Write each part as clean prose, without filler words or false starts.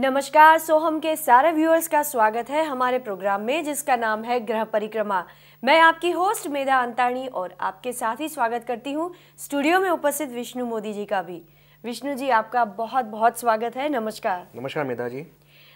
नमस्कार। सोहम के सारे व्यूअर्स का स्वागत है हमारे प्रोग्राम में जिसका नाम है ग्रह परिक्रमा। मैं आपकी होस्ट मेधा अंतानी और आपके साथ ही स्वागत करती हूँ स्टूडियो में उपस्थित विष्णु मोदी जी का भी। विष्णु जी, आपका बहुत बहुत स्वागत है। नमस्कार। नमस्कार मेधा जी।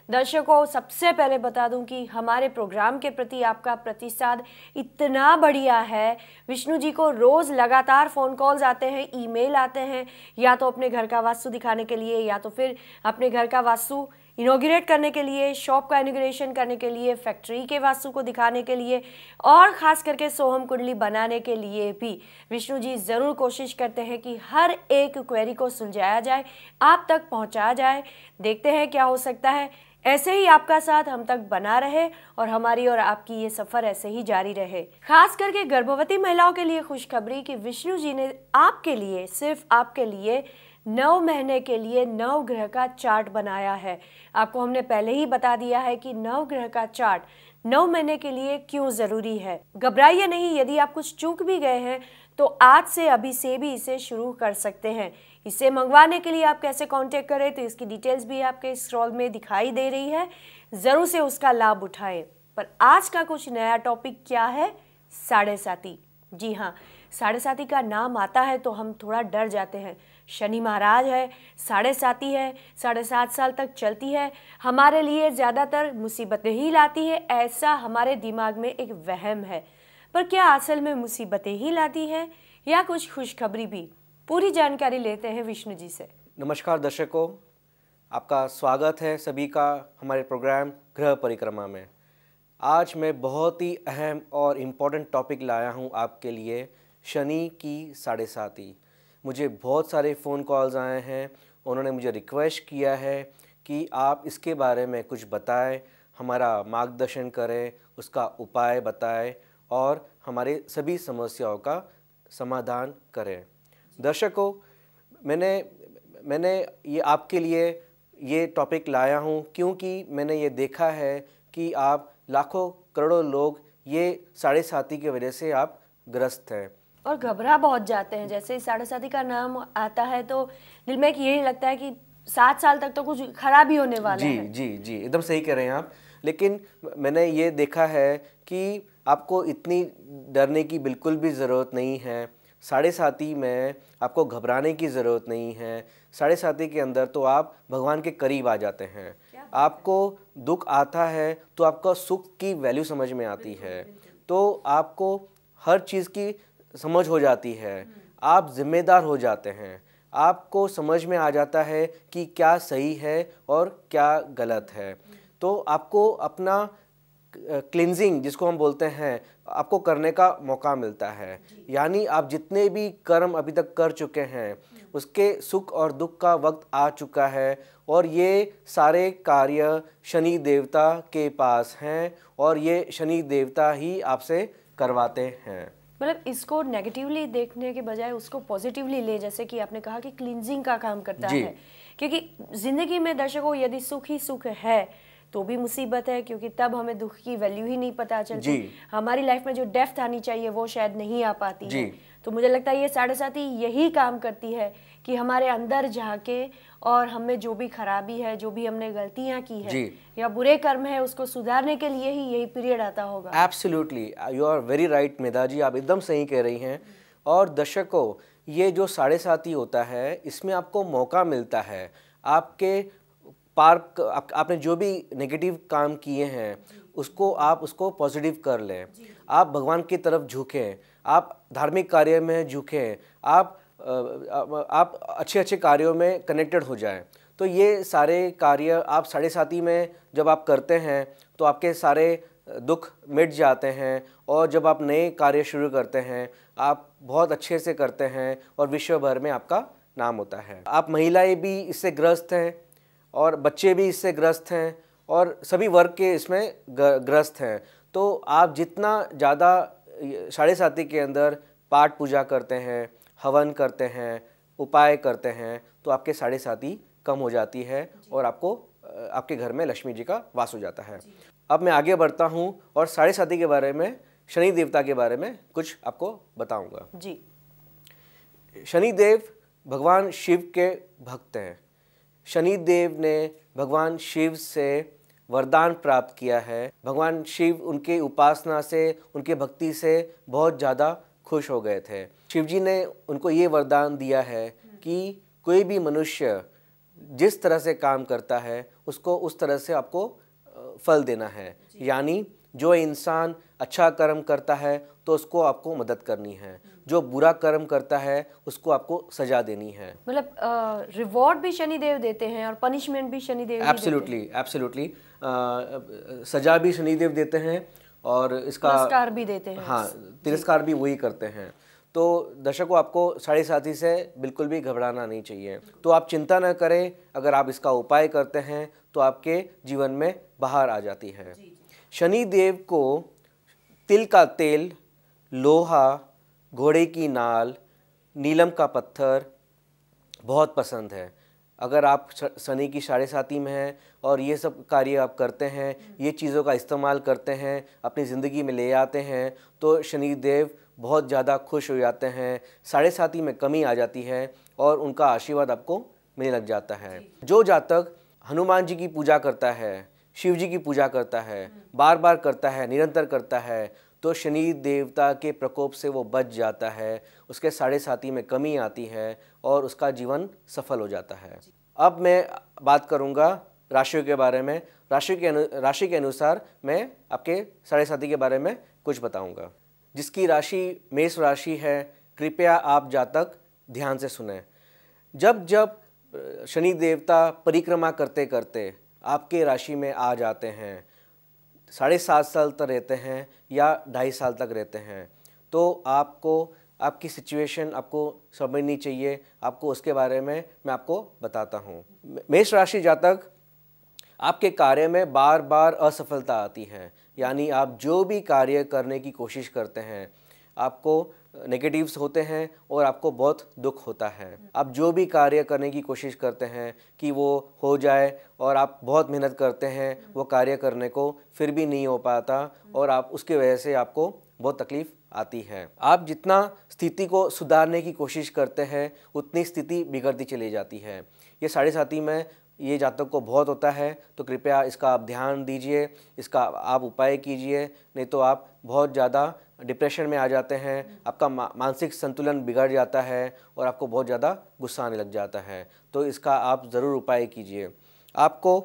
दर्शकों, सबसे पहले बता दूं कि हमारे प्रोग्राम के प्रति आपका प्रतिसाद इतना बढ़िया है। विष्णु जी को रोज़ लगातार फ़ोन कॉल्स आते हैं, ईमेल आते हैं, या तो अपने घर का वास्तु दिखाने के लिए या तो फिर अपने घर का वास्तु इनॉग्रेट करने के लिए, शॉप का इनॉग्रेशन करने के लिए, फैक्ट्री के वास्तु को दिखाने के लिए और ख़ास करके सोहम कुंडली बनाने के लिए भी विष्णु जी ज़रूर कोशिश करते हैं कि हर एक क्वेरी को सुलझाया जाए, आप तक पहुंचाया जाए। देखते हैं क्या हो सकता है। ऐसे ही आपका साथ हम तक बना रहे और हमारी और आपकी ये सफर ऐसे ही जारी रहे। खास करके गर्भवती महिलाओं के लिए खुशखबरी कि विष्णु जी ने आपके लिए, सिर्फ आपके लिए 9 महीने के लिए 9 ग्रह का चार्ट बनाया है। आपको हमने पहले ही बता दिया है कि 9 ग्रह का चार्ट 9 महीने के लिए क्यों जरूरी है। घबराइए नहीं, यदि आप कुछ चूक भी गए हैं तो आज से, अभी से भी इसे शुरू कर सकते हैं। इसे मंगवाने के लिए आप कैसे कांटेक्ट करें तो इसकी डिटेल्स भी आपके स्क्रॉल में दिखाई दे रही है। ज़रूर से उसका लाभ उठाएं। पर आज का कुछ नया टॉपिक क्या है? साढ़े साती। जी हाँ, साढ़े साती का नाम आता है तो हम थोड़ा डर जाते हैं। शनि महाराज है, साढ़े साती है, 7.5 साल तक चलती है, हमारे लिए ज़्यादातर मुसीबतें ही लाती है, ऐसा हमारे दिमाग में एक वहम है। पर क्या असल में मुसीबतें ही लाती है या कुछ खुशखबरी भी? पूरी जानकारी लेते हैं विष्णु जी से। नमस्कार दर्शकों, आपका स्वागत है सभी का हमारे प्रोग्राम ग्रह परिक्रमा में। आज मैं बहुत ही अहम और इम्पोर्टेंट टॉपिक लाया हूं आपके लिए, शनि की साढ़े साती। मुझे बहुत सारे फ़ोन कॉल्स आए हैं, उन्होंने मुझे रिक्वेस्ट किया है कि आप इसके बारे में कुछ बताएं, हमारा मार्गदर्शन करें, उसका उपाय बताएं और हमारे सभी समस्याओं का समाधान करें। दर्शकों, मैंने ये आपके लिए ये टॉपिक लाया हूँ क्योंकि मैंने ये देखा है कि आप लाखों करोड़ों लोग ये साढ़े साती की वजह से आप ग्रस्त हैं और घबरा बहुत जाते हैं। जैसे ही साढ़े साती का नाम आता है तो दिल में यही लगता है कि 7 साल तक तो कुछ खराब ही होने वाला जी है। जी जी, एकदम सही कह रहे हैं आप। लेकिन मैंने ये देखा है कि आपको इतनी डरने की बिल्कुल भी ज़रूरत नहीं है। साढ़े साती में आपको घबराने की ज़रूरत नहीं है। साढ़े साती के अंदर तो आप भगवान के करीब आ जाते हैं। आपको दुख आता है तो आपका सुख की वैल्यू समझ में आती है, तो आपको हर चीज़ की समझ हो जाती है, आप जिम्मेदार हो जाते हैं, आपको समझ में आ जाता है कि क्या सही है और क्या गलत है। तो आपको अपना क्लिनजिंग जिसको हम बोलते हैं, आपको करने का मौका मिलता है। यानी आप जितने भी कर्म अभी तक कर चुके हैं उसके सुख और दुख का वक्त आ चुका है और ये सारे कार्य शनि देवता के पास हैं और ये शनि देवता ही आपसे करवाते हैं। मतलब इसको नेगेटिवली देखने के बजाय उसको पॉजिटिवली ले, जैसे कि आपने कहा कि क्लींजिंग का काम करता है। क्योंकि जिंदगी में दर्शकों यदि सुख ही सुख है तो भी मुसीबत है, क्योंकि तब हमें दुख की वैल्यू ही नहीं पता चलती। हमारी लाइफ में जो डेप्थ आनी चाहिए वो शायद नहीं आ पाती है। तो मुझे लगता है ये साढ़े साती यही काम करती है कि हमारे अंदर झाके और हमें जो भी खराबी है, जो भी हमने गलतियां की है या बुरे कर्म है, उसको सुधारने के लिए ही यही पीरियड आता होगा। Absolutely, you are very right Medha ji, आप एकदम सही कह रही हैं। और दर्शकों, ये जो साढ़े साती होता है इसमें आपको मौका मिलता है, आपके पार्क आपने जो भी नेगेटिव काम किए हैं उसको पॉजिटिव कर लें। आप भगवान की तरफ झुकें, आप धार्मिक कार्य में झुकें, आप अच्छे अच्छे कार्यों में कनेक्टेड हो जाएं। तो ये सारे कार्य आप साढ़े साती में जब आप करते हैं तो आपके सारे दुख मिट जाते हैं और जब आप नए कार्य शुरू करते हैं आप बहुत अच्छे से करते हैं और विश्व भर में आपका नाम होता है। आप महिलाएं भी इससे ग्रस्त हैं और बच्चे भी इससे ग्रस्त हैं और सभी वर्ग के इसमें ग्रस्त हैं। तो आप जितना ज़्यादा साढ़े साती के अंदर पाठ पूजा करते हैं, हवन करते हैं, उपाय करते हैं, तो आपके साढ़े साती कम हो जाती है और आपको आपके घर में लक्ष्मी जी का वास हो जाता है। अब मैं आगे बढ़ता हूँ और साढ़े साती के बारे में, शनि देवता के बारे में कुछ आपको बताऊंगा। जी, शनि देव भगवान शिव के भक्त हैं। शनि देव ने भगवान शिव से वरदान प्राप्त किया है। भगवान शिव उनके उपासना से, उनके भक्ति से बहुत ज़्यादा खुश हो गए थे। शिव जी ने उनको ये वरदान दिया है कि कोई भी मनुष्य जिस तरह से काम करता है उसको उस तरह से आपको फल देना है। यानी जो इंसान अच्छा कर्म करता है तो उसको आपको मदद करनी है, जो बुरा कर्म करता है उसको आपको सजा देनी है। मतलब रिवॉर्ड भी शनिदेव देते हैं और पनिशमेंट भी शनिदेव ही देते हैं। एब्सोल्युटली सजा भी शनिदेव देते हैं और इसका पुरस्कार भी देते हैं। हाँ, तिरस्कार भी वही करते हैं। तो दर्शकों, आपको 7.5 से बिल्कुल भी घबराना नहीं चाहिए। तो आप चिंता न करें, अगर आप इसका उपाय करते हैं तो आपके जीवन में बाहर आ जाती है। शनि देव को तिल का तेल, लोहा, घोड़े की नाल, नीलम का पत्थर बहुत पसंद है। अगर आप शनि की 7.5 में हैं और ये सब कार्य आप करते हैं, ये चीज़ों का इस्तेमाल करते हैं, अपनी ज़िंदगी में ले आते हैं, तो शनि देव बहुत ज़्यादा खुश हो जाते हैं, 7.5 में कमी आ जाती है और उनका आशीर्वाद आपको मिलने लग जाता है। जो जातक हनुमान जी की पूजा करता है, शिव जी की पूजा करता है, बार बार करता है, निरंतर करता है, तो शनि देवता के प्रकोप से वो बच जाता है, उसके 7.5 में कमी आती है और उसका जीवन सफल हो जाता है। अब मैं बात करूंगा राशियों के बारे में। राशि के अनुसार मैं आपके 7.5 के बारे में कुछ बताऊंगा। जिसकी राशि मेष राशि है, कृपया आप जातक ध्यान से सुने। जब जब शनि देवता परिक्रमा करते करते आपके राशि में आ जाते हैं, 7.5 साल तक रहते हैं या 2.5 साल तक रहते हैं, तो आपको आपकी सिचुएशन आपको समझनी चाहिए। आपको उसके बारे में मैं आपको बताता हूँ। मेष राशि जातक, आपके कार्य में बार बार असफलता आती है। यानी आप जो भी कार्य करने की कोशिश करते हैं, आपको नेगेटिव्स होते हैं और आपको बहुत दुख होता है। आप जो भी कार्य करने की कोशिश करते हैं कि वो हो जाए और आप बहुत मेहनत करते हैं वो कार्य करने को, फिर भी नहीं हो पाता और आप उसकी वजह से आपको बहुत तकलीफ आती है। आप जितना स्थिति को सुधारने की कोशिश करते हैं उतनी स्थिति बिगड़ती चली जाती है। ये 7.5 में ये जातक को बहुत होता है, तो कृपया इसका आप ध्यान दीजिए, इसका आप उपाय कीजिए, नहीं तो आप बहुत ज़्यादा डिप्रेशन में आ जाते हैं, आपका मानसिक संतुलन बिगड़ जाता है और आपको बहुत ज़्यादा गुस्सा आने लग जाता है। तो इसका आप ज़रूर उपाय कीजिए। आपको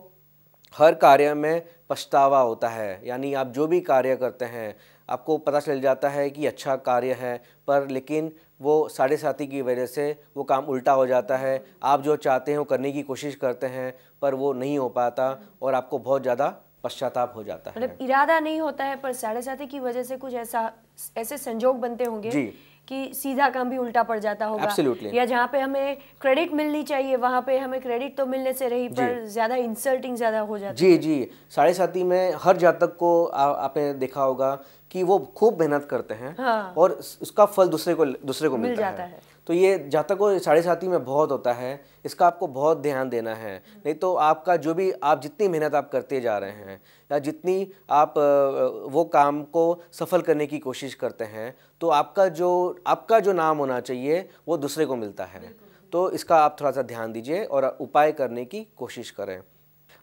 हर कार्य में पछतावा होता है। यानी आप जो भी कार्य करते हैं आपको पता चल जाता है कि अच्छा कार्य है, पर लेकिन वो 7.5 की वजह से वो काम उल्टा हो जाता है। आप जो चाहते हैं वो करने की कोशिश करते हैं पर वो नहीं हो पाता और आपको बहुत ज़्यादा पश्चाताप हो जाता है। मतलब इरादा नहीं होता है पर 7.5 की वजह से कुछ ऐसे संजोग बनते होंगे कि सीधा काम भी उल्टा पड़ जाता होगा। Absolutely. या जहाँ पे हमें क्रेडिट मिलनी चाहिए वहाँ पे हमें क्रेडिट तो मिलने से रही पर ज़्यादा इंसल्टिंग ज़्यादा हो जाती है। जी 7.5 में हर जातक को आपने देखा होगा कि वो खूब मेहनत करते हैं। हाँ। और उसका फल दूसरे को मिल जाता है। तो ये जातक को 7.5 में बहुत होता है, इसका आपको बहुत ध्यान देना है। नहीं तो आपका जो भी आप जितनी मेहनत आप करते जा रहे हैं या जितनी आप वो काम को सफल करने की कोशिश करते हैं, तो आपका जो नाम होना चाहिए वो दूसरे को मिलता है। तो इसका आप थोड़ा सा ध्यान दीजिए और उपाय करने की कोशिश करें।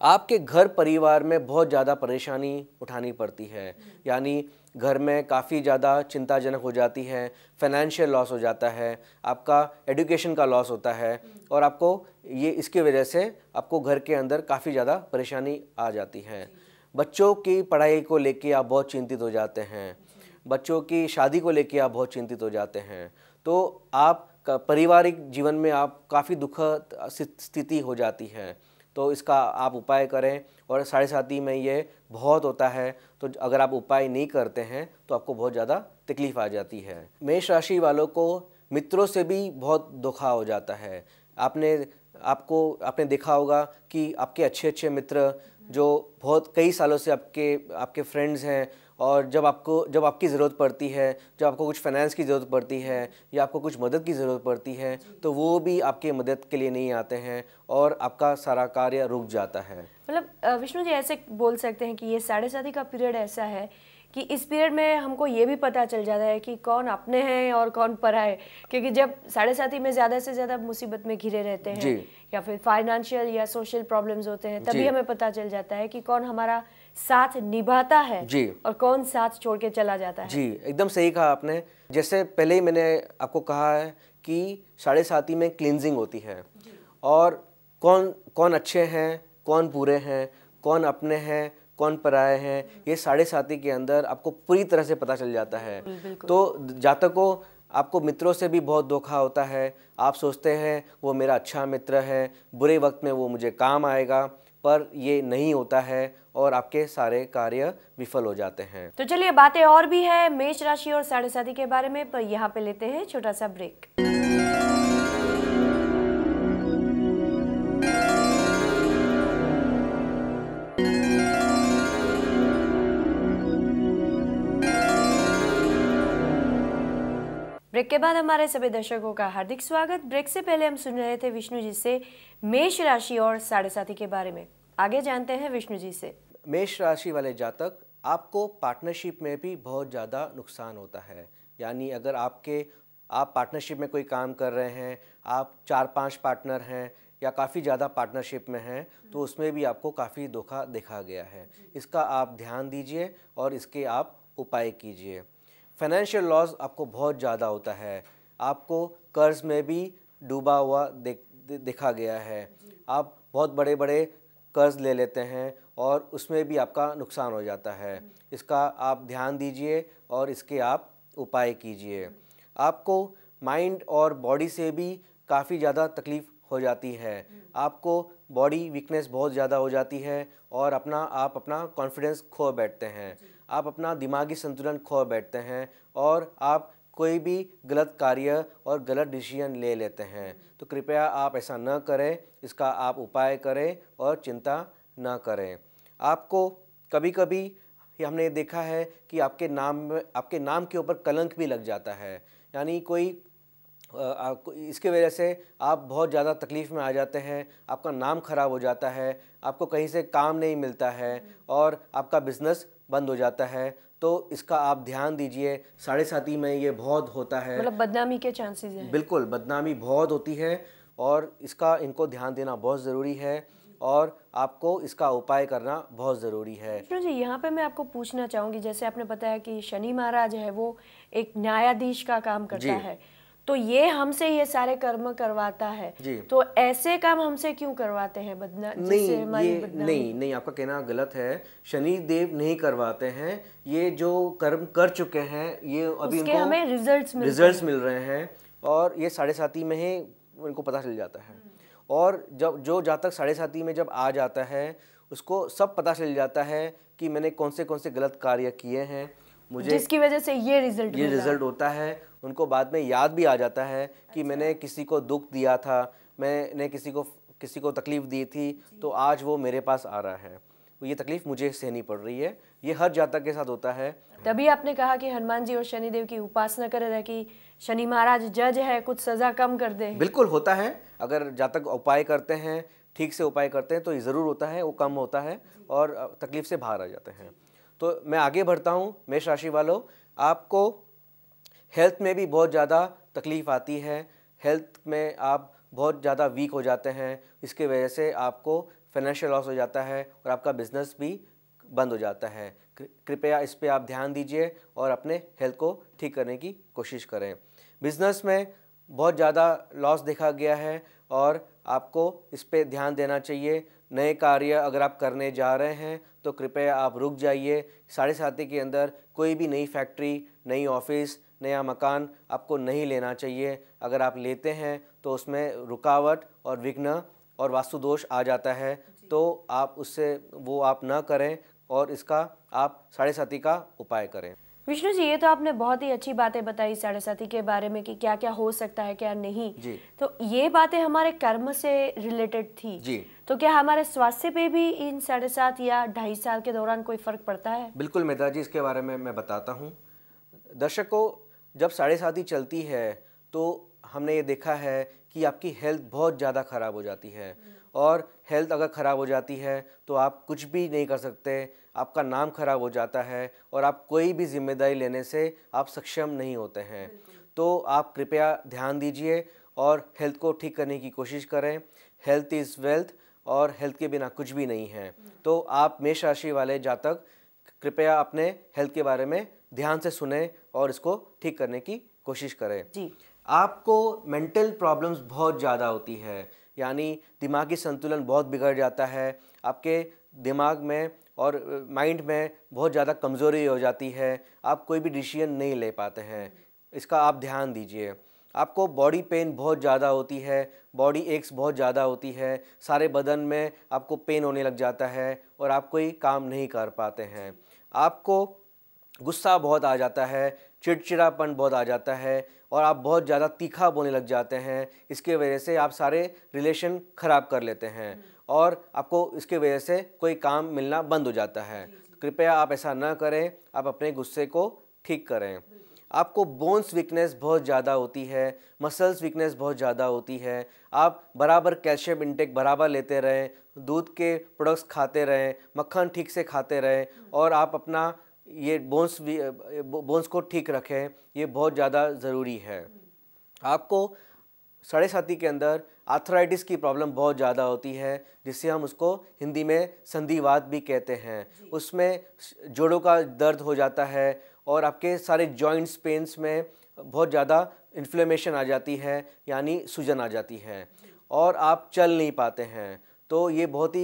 आपके घर परिवार में बहुत ज़्यादा परेशानी उठानी पड़ती है। यानी घर में काफ़ी ज़्यादा चिंताजनक हो जाती है, फाइनेंशियल लॉस हो जाता है, आपका एजुकेशन का लॉस होता है और आपको ये इसकी वजह से आपको घर के अंदर काफ़ी ज़्यादा परेशानी आ जाती है। बच्चों की पढ़ाई को लेके आप बहुत चिंतित हो जाते हैं, बच्चों की शादी को लेके आप बहुत चिंतित हो जाते हैं। तो आप पारिवारिक जीवन में आप काफ़ी दुखद स्थिति हो जाती है। तो इसका आप उपाय करें। और 7.5 में ये बहुत होता है, तो अगर आप उपाय नहीं करते हैं तो आपको बहुत ज़्यादा तकलीफ आ जाती है। मेष राशि वालों को मित्रों से भी बहुत धोखा हो जाता है। आपने देखा होगा कि आपके अच्छे मित्र जो बहुत कई सालों से आपके फ्रेंड्स हैं, और जब आपकी ज़रूरत पड़ती है, जब आपको कुछ फाइनेंस की ज़रूरत पड़ती है या आपको कुछ मदद की ज़रूरत पड़ती है, तो वो भी आपके मदद के लिए नहीं आते हैं और आपका सारा कार्य रुक जाता है। मतलब विष्णु जी ऐसे बोल सकते हैं कि ये 7.5 का पीरियड ऐसा है कि इस पीरियड में हमको ये भी पता चल जाता है कि कौन अपने हैं और कौन पराए, क्योंकि जब साढ़े साथी में ज़्यादा से ज़्यादा मुसीबत में घिरे रहते हैं या फिर फाइनेंशियल या सोशल प्रॉब्लम्स होते हैं, तभी हमें पता चल जाता है कि कौन हमारा साथ निभाता है और कौन साथ छोड़ के चला जाता है। जी, एकदम सही कहा आपने। जैसे पहले ही मैंने आपको कहा है कि साढ़े साथी में क्लींजिंग होती है और कौन कौन अच्छे हैं, कौन बुरे हैं, कौन अपने हैं, कौन पराए हैं, ये साढ़े साथी के अंदर आपको पूरी तरह से पता चल जाता है। तो जातकों, आपको मित्रों से भी बहुत धोखा होता है। आप सोचते हैं वो मेरा अच्छा मित्र है, बुरे वक्त में वो मुझे काम आएगा, पर ये नहीं होता है और आपके सारे कार्य विफल हो जाते हैं। तो चलिए, बातें और भी है मेष राशि और साढ़े साथी के बारे में, पर यहाँ पे लेते हैं छोटा सा ब्रेक। ब्रेक के बाद हमारे सभी दर्शकों का हार्दिक स्वागत। ब्रेक से पहले हम सुन रहे थे विष्णु जी से मेष राशि और साढ़े साथी के बारे में। आगे जानते हैं विष्णु जी से। मेष राशि वाले जातक, आपको पार्टनरशिप में भी बहुत ज़्यादा नुकसान होता है। यानी अगर आप पार्टनरशिप में कोई काम कर रहे हैं, आप 4-5 पार्टनर हैं या काफ़ी ज़्यादा पार्टनरशिप में हैं, तो उसमें भी आपको काफ़ी धोखा देखा गया है। इसका आप ध्यान दीजिए और इसके आप उपाय कीजिए। फाइनेंशियल लॉस आपको बहुत ज़्यादा होता है। आपको कर्ज में भी डूबा हुआ देखा गया है। आप बहुत बड़े बड़े कर्ज ले लेते हैं और उसमें भी आपका नुकसान हो जाता है। इसका आप ध्यान दीजिए और इसके आप उपाय कीजिए। आपको माइंड और बॉडी से भी काफ़ी ज़्यादा तकलीफ़ हो जाती है। आपको बॉडी वीकनेस बहुत ज़्यादा हो जाती है और आप अपना कॉन्फिडेंस खो बैठते हैं। आप अपना दिमागी संतुलन खो बैठते हैं और आप कोई भी गलत कार्य और गलत डिसीजन ले लेते हैं। तो कृपया आप ऐसा न करें, इसका आप उपाय करें और चिंता न करें। आपको कभी कभी हमने देखा है कि आपके नाम के ऊपर कलंक भी लग जाता है। यानी इसके वजह से आप बहुत ज़्यादा तकलीफ़ में आ जाते हैं, आपका नाम खराब हो जाता है, आपको कहीं से काम नहीं मिलता है और आपका बिजनेस बंद हो जाता है। तो इसका आप ध्यान दीजिए। साढ़े साथी में ये बहुत होता है, मतलब बदनामी के चांसेस हैं। बिल्कुल, बदनामी बहुत होती है और इनको ध्यान देना बहुत ज़रूरी है और आपको इसका उपाय करना बहुत ज़रूरी है। विष्णु जी, यहाँ पे मैं आपको पूछना चाहूँगी, जैसे आपने बताया कि शनि महाराज है वो एक न्यायाधीश का काम करता है, तो ये हमसे ये सारे कर्म करवाता है, तो ऐसे काम हमसे क्यों करवाते हैं? नहीं, आपका कहना गलत है। शनि देव नहीं करवाते हैं, ये जो कर्म कर चुके हैं ये अभी उनके हमें रिजल्ट्स मिल रहे हैं और ये साढ़े साथी में ही उनको पता चल जाता है। और जब जो जातक साढ़े साथी में जब आ जाता है, उसको सब पता चल जाता है कि मैंने कौन से गलत कार्य किए हैं, मुझे जिसकी वजह से ये रिजल्ट होता है। उनको बाद में याद भी आ जाता है कि मैंने किसी को दुख दिया था, मैंने किसी को तकलीफ़ दी थी, तो आज वो मेरे पास आ रहा है, ये तकलीफ़ मुझे सहनी पड़ रही है। ये हर जातक के साथ होता है। तभी आपने कहा कि हनुमान जी और शनिदेव की उपासना करें ताकि शनि महाराज जज है, कुछ सज़ा कम कर दे। बिल्कुल होता है। अगर जातक उपाय करते हैं, ठीक से उपाय करते हैं, तो ये ज़रूर होता है, वो कम होता है और तकलीफ़ से बाहर आ जाते हैं। तो मैं आगे बढ़ता हूँ। मेष राशि वालों, आपको हेल्थ में भी बहुत ज़्यादा तकलीफ़ आती है। हेल्थ में आप बहुत ज़्यादा वीक हो जाते हैं। इसके वजह से आपको फाइनेंशियल लॉस हो जाता है और आपका बिजनेस भी बंद हो जाता है। कृपया इस पे आप ध्यान दीजिए और अपने हेल्थ को ठीक करने की कोशिश करें। बिजनेस में बहुत ज़्यादा लॉस देखा गया है और आपको इस पे ध्यान देना चाहिए। नए कार्य अगर आप करने जा रहे हैं तो कृपया आप रुक जाइए। साढ़े साथी के अंदर कोई भी नई फैक्ट्री, नई ऑफिस, नया मकान आपको नहीं लेना चाहिए। अगर आप लेते हैं तो उसमें रुकावट और विघ्न और वास्तु दोष आ जाता है, तो आप आप ना करें और इसका आप साढ़े साथी का उपाय करें। विष्णु जी, ये तो आपने बहुत ही अच्छी बातें बताई साढ़े साथी के बारे में कि क्या क्या हो सकता है, क्या नहीं जी। तो ये बातें हमारे कर्म से रिलेटेड थी जी। तो क्या हमारे स्वास्थ्य पे भी इन 7.5 या 2.5 साल के दौरान कोई फर्क पड़ता है? बिल्कुल मेधा जी, इसके बारे में मैं बताता हूँ। दर्शकों, जब साढ़े साथी चलती है तो हमने ये देखा है कि आपकी हेल्थ बहुत ज़्यादा ख़राब हो जाती है और हेल्थ अगर ख़राब हो जाती है तो आप कुछ भी नहीं कर सकते। आपका नाम खराब हो जाता है और आप कोई भी जिम्मेदारी लेने से आप सक्षम नहीं होते हैं। तो आप कृपया ध्यान दीजिए और हेल्थ को ठीक करने की कोशिश करें। हेल्थ इज़ वेल्थ और हेल्थ के बिना कुछ भी नहीं है। तो आप मेष राशि वाले जातक कृपया अपने हेल्थ के बारे में ध्यान से सुने और इसको ठीक करने की कोशिश करें। जी। आपको मेंटल प्रॉब्लम्स बहुत ज़्यादा होती है, यानी दिमागी संतुलन बहुत बिगड़ जाता है, आपके दिमाग में और माइंड में बहुत ज़्यादा कमज़ोरी हो जाती है, आप कोई भी डिसीजन नहीं ले पाते हैं। इसका आप ध्यान दीजिए। आपको बॉडी पेन बहुत ज़्यादा होती है, बॉडी एक्स बहुत ज़्यादा होती है, सारे बदन में आपको पेन होने लग जाता है और आप कोई काम नहीं कर पाते हैं। आपको गुस्सा बहुत आ जाता है, चिड़चिड़ापन बहुत आ जाता है और आप बहुत ज़्यादा तीखा बोलने लग जाते हैं। इसके वजह से आप सारे रिलेशन ख़राब कर लेते हैं और आपको इसके वजह से कोई काम मिलना बंद हो जाता है। कृपया आप ऐसा ना करें, आप अपने गुस्से को ठीक करें। आपको बोन्स वीकनेस बहुत ज़्यादा होती है, मसल्स वीकनेस बहुत ज़्यादा होती है। आप बराबर कैल्शियम इंटेक बराबर लेते रहें, दूध के प्रोडक्ट्स खाते रहें, मक्खन ठीक से खाते रहें और आप अपना ये बोन्स को ठीक रखें, ये बहुत ज़्यादा ज़रूरी है। आपको साढ़े साथी के अंदर आर्थराइटिस की प्रॉब्लम बहुत ज़्यादा होती है, जिससे हम उसको हिंदी में संधिवात भी कहते हैं। उसमें जोड़ों का दर्द हो जाता है और आपके सारे जॉइंट्स पेन्स में बहुत ज़्यादा इन्फ्लेमेशन आ जाती है, यानी सूजन आ जाती है और आप चल नहीं पाते हैं। तो ये बहुत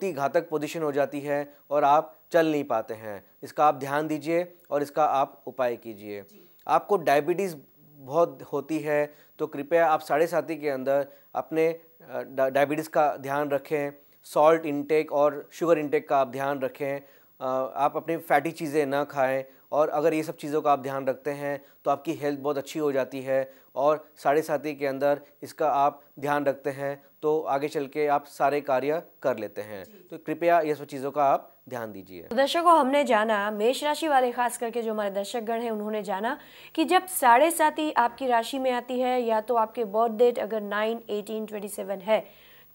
ही घातक पोजीशन हो जाती है और आप चल नहीं पाते हैं। इसका आप ध्यान दीजिए और इसका आप उपाय कीजिए। आपको डायबिटीज़ बहुत होती है, तो कृपया आप साढ़े साथी के अंदर अपने डायबिटीज़ का ध्यान रखें, सॉल्ट इंटेक और शुगर इंटेक का आप ध्यान रखें। आप अपनी फैटी चीज़ें ना खाएं और अगर ये सब चीज़ों का आप ध्यान रखते हैं तो आपकी हेल्थ बहुत अच्छी हो जाती है और साढ़े साथी के अंदर इसका आप ध्यान रखते हैं तो आगे चल के आप सारे कार्य कर लेते हैं। तो कृपया ये सब चीज़ों का आप ध्यान दीजिए। दर्शकों, हमने जाना, मेष राशि वाले खास करके जो हमारे दर्शकगण हैं उन्होंने जाना कि जब साढ़े साथी आपकी राशि में आती है या तो आपके बर्थ डेट अगर 9, 18, 27 है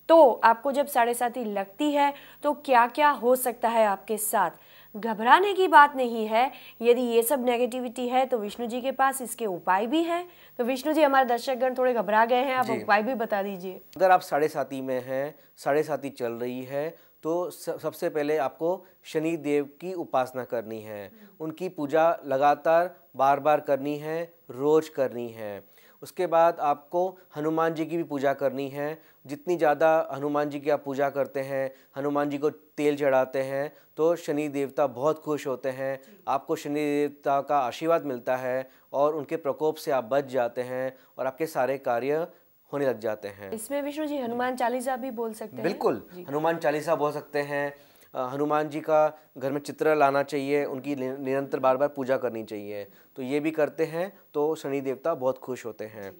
तो आपको जब साढ़े साथी लगती है तो क्या क्या हो सकता है आपके साथ। घबराने की बात नहीं है। यदि ये सब नेगेटिविटी है तो विष्णु जी के पास इसके उपाय भी हैं। तो विष्णु जी, हमारे दर्शकगण थोड़े घबरा गए हैं, आप उपाय भी बता दीजिए। अगर आप साढ़े साथी में हैं, साढ़े साथी चल रही है, तो सबसे पहले आपको शनि देव की उपासना करनी है। उनकी पूजा लगातार बार बार करनी है, रोज करनी है। उसके बाद आपको हनुमान जी की भी पूजा करनी है। जितनी ज़्यादा हनुमान जी की आप पूजा करते हैं, हनुमान जी को तेल चढ़ाते हैं, तो शनि देवता बहुत खुश होते हैं। आपको शनि देवता का आशीर्वाद मिलता है और उनके प्रकोप से आप बच जाते हैं और आपके सारे कार्य होने लग जाते हैं। इसमें विष्णु जी हनुमान चालीसा भी बोल सकते हैं। बिल्कुल, हनुमान चालीसा बोल सकते हैं। हनुमान जी का घर में चित्र लाना चाहिए, उनकी निरंतर बार बार पूजा करनी चाहिए। तो ये भी करते हैं तो शनि देवता बहुत खुश होते हैं।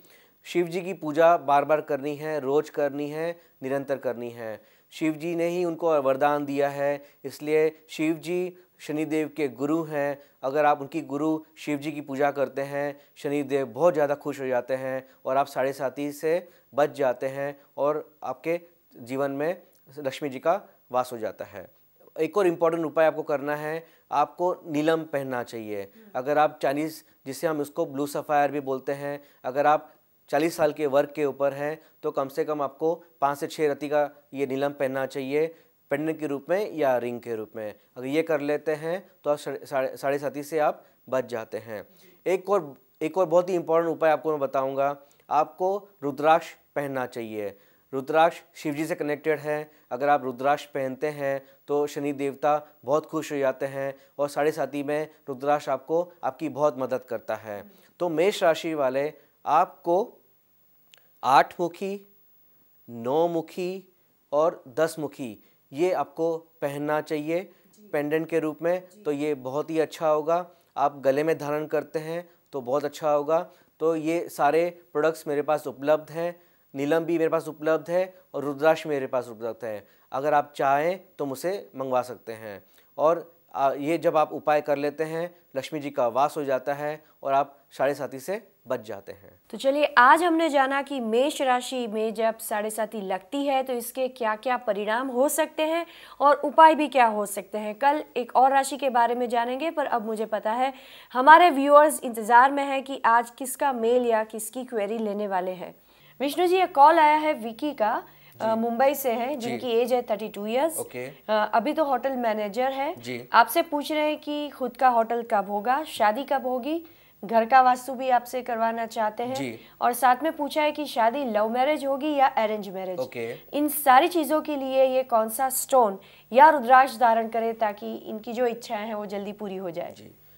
शिव जी की पूजा बार बार करनी है, रोज करनी है, निरंतर करनी है। शिव जी ने ही उनको वरदान दिया है, इसलिए शिव जी शनिदेव के गुरु हैं। अगर आप उनकी गुरु शिव जी की पूजा करते हैं, शनिदेव बहुत ज़्यादा खुश हो जाते हैं और आप साढ़े साथी से बच जाते हैं और आपके जीवन में लक्ष्मी जी का वास हो जाता है। एक और इम्पॉर्टेंट उपाय आपको करना है, आपको नीलम पहनना चाहिए। अगर आप 40, जिसे हम उसको ब्लू सफ़ायर भी बोलते हैं, अगर आप 40 साल के वर्ग के ऊपर हैं तो कम से कम आपको 5 से 6 रत्ती का ये नीलम पहनना चाहिए, पेंडेंट के रूप में या रिंग के रूप में। अगर ये कर लेते हैं तो आप साढ़े साथी से आप बच जाते हैं। एक और बहुत ही इम्पोर्टेंट उपाय आपको मैं बताऊंगा, आपको रुद्राक्ष पहनना चाहिए। रुद्राक्ष शिव जी से कनेक्टेड है। अगर आप रुद्राक्ष पहनते हैं तो शनि देवता बहुत खुश हो जाते हैं और साढ़े साथी में रुद्राक्ष आपकी बहुत मदद करता है। तो मेष राशि वाले, आपको 8 मुखी, 9 मुखी और 10 मुखी ये आपको पहनना चाहिए पेंडेंट के रूप में। तो ये बहुत ही अच्छा होगा। आप गले में धारण करते हैं तो बहुत अच्छा होगा। तो ये सारे प्रोडक्ट्स मेरे पास उपलब्ध हैं। नीलम भी मेरे पास उपलब्ध है और रुद्राक्ष मेरे पास उपलब्ध है। अगर आप चाहें तो मुझसे मंगवा सकते हैं। और ये जब आप उपाय कर लेते हैं, लक्ष्मी जी का वास हो जाता है और आप साढ़े साथी से बच जाते हैं। तो चलिए, आज हमने जाना कि मेष राशि में जब 7.5 लगती है तो इसके क्या क्या परिणाम हो सकते हैं और उपाय भी क्या हो सकते हैं। कल एक और राशि के बारे में जानेंगे, पर अब मुझे पता है हमारे व्यूअर्स इंतज़ार में है कि आज किसका मेल या किसकी क्वेरी लेने वाले हैं। विष्णु जी, एक कॉल आया है विकी का, मुंबई से है, जिनकी एज है 32 ईयर्स। अभी तो होटल मैनेजर है। आपसे पूछ रहे हैं कि खुद का होटल कब होगा, शादी कब होगी, घर का वास्तु भी आपसे करवाना चाहते हैं, और साथ में पूछा है कि शादी लव मैरिज होगी या अरेंज मैरिज। इन सारी चीज़ों के लिए ये कौन सा स्टोन या रुद्राक्ष धारण करें ताकि इनकी जो इच्छाएं हैं वो जल्दी पूरी हो जाए।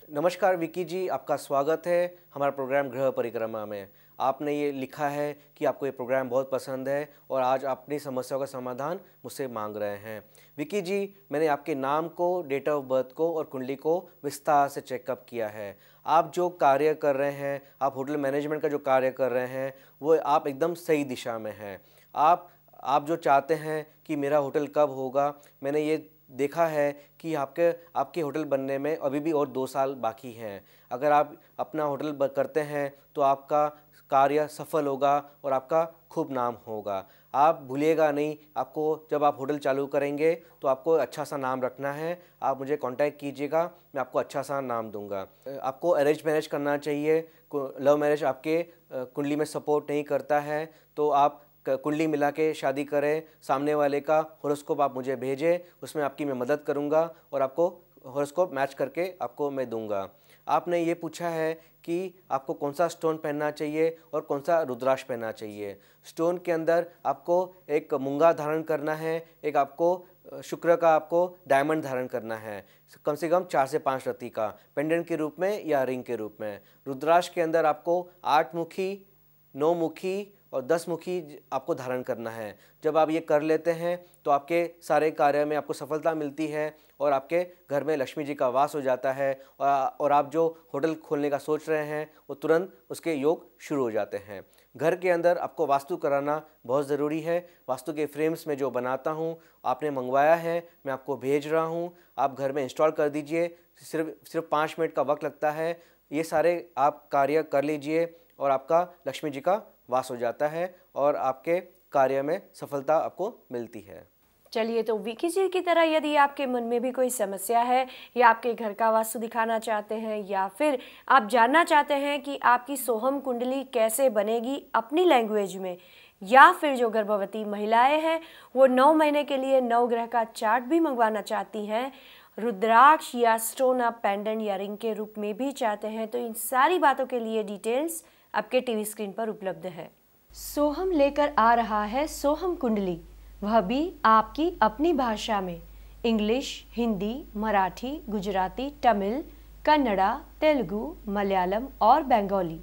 नमस्कार विकी जी, आपका स्वागत है हमारा प्रोग्राम गृह परिक्रमा में। आपने ये लिखा है कि आपको ये प्रोग्राम बहुत पसंद है और आज अपनी समस्याओं का समाधान मुझसे मांग रहे हैं। विकी जी, मैंने आपके नाम को, डेट ऑफ बर्थ को और कुंडली को विस्तार से चेकअप किया है। आप जो कार्य कर रहे हैं, आप होटल मैनेजमेंट का जो कार्य कर रहे हैं, वो आप एकदम सही दिशा में हैं। आप जो चाहते हैं कि मेरा होटल कब होगा, मैंने ये देखा है कि आपके होटल बनने में अभी भी और 2 साल बाकी हैं। अगर आप अपना होटल करते हैं तो आपका कार्य सफल होगा और आपका खूब नाम होगा। आप भूलिएगा नहीं, आपको जब आप होटल चालू करेंगे तो आपको अच्छा सा नाम रखना है। आप मुझे कांटेक्ट कीजिएगा, मैं आपको अच्छा सा नाम दूंगा। आपको अरेंज मैरिज करना चाहिए। लव मैरिज आपके कुंडली में सपोर्ट नहीं करता है तो आप कुंडली मिला के शादी करें। सामने वाले का हॉरोस्कोप आप मुझे भेजें, उसमें आपकी मैं मदद करूंगा और आपको हॉरोस्कोप मैच करके आपको मैं दूंगा। आपने ये पूछा है कि आपको कौन सा स्टोन पहनना चाहिए और कौन सा रुद्राक्ष पहनना चाहिए। स्टोन के अंदर आपको एक मूंगा धारण करना है, एक आपको शुक्र का आपको डायमंड धारण करना है, कम से कम 4 से 5 रत्ती का, पेंडेंट के रूप में या रिंग के रूप में। रुद्राक्ष के अंदर आपको 8 मुखी, 9 मुखी और 10 मुखी आपको धारण करना है। जब आप ये कर लेते हैं तो आपके सारे कार्य में आपको सफलता मिलती है और आपके घर में लक्ष्मी जी का वास हो जाता है और आप जो होटल खोलने का सोच रहे हैं वो तुरंत उसके योग शुरू हो जाते हैं। घर के अंदर आपको वास्तु कराना बहुत ज़रूरी है। वास्तु के फ्रेम्स में जो बनाता हूँ, आपने मंगवाया है, मैं आपको भेज रहा हूँ, आप घर में इंस्टॉल कर दीजिए। सिर्फ 5 मिनट का वक्त लगता है। ये सारे आप कार्य कर लीजिए और आपका लक्ष्मी जी का वास हो जाता है और आपके कार्य में सफलता आपको मिलती है। चलिए, तो विकी जी की तरह यदि आपके मन में भी कोई समस्या है या आपके घर का वास्तु दिखाना चाहते हैं या फिर आप जानना चाहते हैं कि आपकी सोहम कुंडली कैसे बनेगी अपनी लैंग्वेज में, या फिर जो गर्भवती महिलाएं हैं वो 9 महीने के लिए 9 ग्रह का चार्ट भी मंगवाना चाहती हैं, रुद्राक्ष या स्टोन आप पेंडेंट या रिंग के रूप में भी चाहते हैं, तो इन सारी बातों के लिए डिटेल्स आपके टीवी स्क्रीन पर उपलब्ध है। सोहम लेकर आ रहा है सोहम कुंडली, वह भी आपकी अपनी भाषा में, इंग्लिश, हिंदी, मराठी, गुजराती, तमिल, कन्नड़ा, तेलुगु, मलयालम और बंगाली,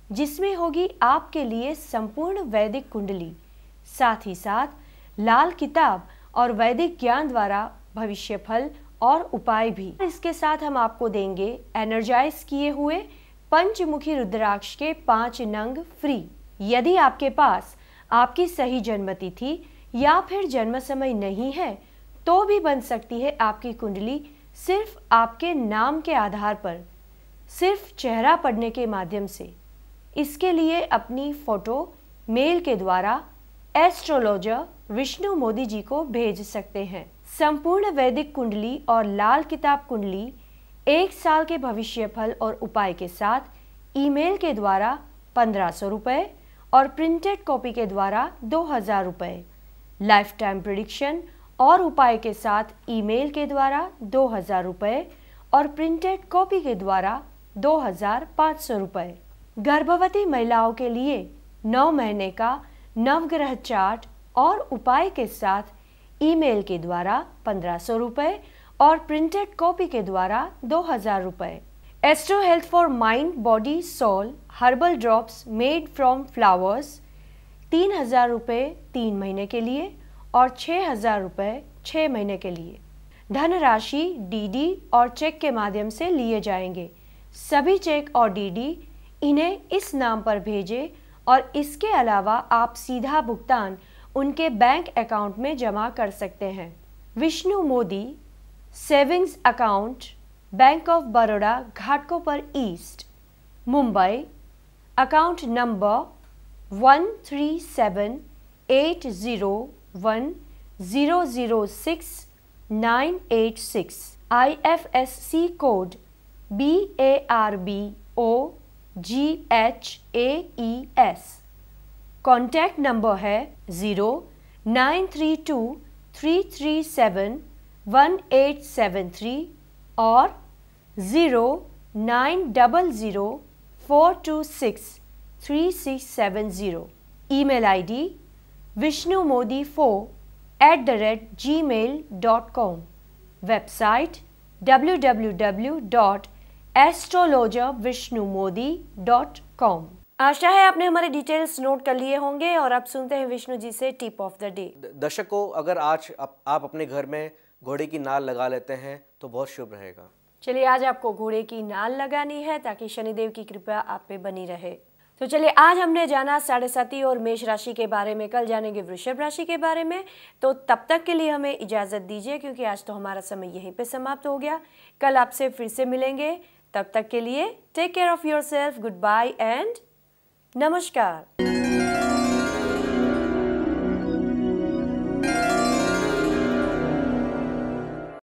जिसमें होगी आपके लिए संपूर्ण वैदिक कुंडली, साथ ही साथ लाल किताब और वैदिक ज्ञान द्वारा भविष्य फल और उपाय भी। इसके साथ हम आपको देंगे एनर्जाइज किए हुए पंचमुखी रुद्राक्ष के 5 नंग फ्री। यदि आपके पास आपकी सही जन्मतिथि या फिर जन्म समय नहीं है तो भी बन सकती है आपकी कुंडली सिर्फ आपके नाम के आधार पर, सिर्फ चेहरा पढ़ने के माध्यम से। इसके लिए अपनी फोटो मेल के द्वारा एस्ट्रोलॉजर विष्णु मोदी जी को भेज सकते हैं। संपूर्ण वैदिक कुंडली और लाल किताब कुंडली 1 साल के भविष्य फल और उपाय के साथ ईमेल के द्वारा 1500 रुपये और प्रिंटेड कॉपी के द्वारा 2000 रुपये, लाइफ टाइम प्रिडिक्शन और उपाय के साथ ईमेल के द्वारा 2000 रुपये और प्रिंटेड कॉपी के द्वारा 2500 रुपये। गर्भवती महिलाओं के लिए 9 महीने का नवग्रह चार्ट और उपाय के साथ ईमेल के द्वारा 1500 रुपये और प्रिंटेड कॉपी के द्वारा 2000 रुपये। Astro health for mind, body, soul herbal drops made from flowers 3000 रुपये 3 महीने के लिए और 6000 रुपये 6 महीने के लिए। धनराशि डीडी और चेक के माध्यम से लिए जाएंगे। सभी चेक और डीडी इन्हें इस नाम पर भेजें और इसके अलावा आप सीधा भुगतान उनके बैंक अकाउंट में जमा कर सकते हैं। Vishnu Modi savings account, bank of Baroda, Ghatkopar east, Mumbai account number 1378001006986, IFSC code BARBOGHAES। Contact number है 0932-337-1873 और 0900-426-3670। Email ID vishnumodi4@gmail.com। Website www.astrologervishnumodi.com। आशा है आपने हमारे डिटेल्स नोट कर लिए होंगे और अब सुनते हैं विष्णु जी से टिप ऑफ द डे। दर्शकों, अगर आज आप अपने घर में घोड़े की नाल लगा लेते हैं तो बहुत शुभ रहेगा। चलिए, आज आपको घोड़े की नाल लगानी है ताकि शनिदेव की कृपा आप पे बनी रहे। तो चलिए, आज हमने जाना साढ़े साथी और मेष राशि के बारे में, कल जानेंगे वृषभ राशि के बारे में। तो तब तक के लिए हमें इजाज़त दीजिए, क्योंकि आज तो हमारा समय यहीं पे समाप्त हो गया। कल आपसे फिर से मिलेंगे, तब तक के लिए take care of yourself, goodbye and नमस्कार।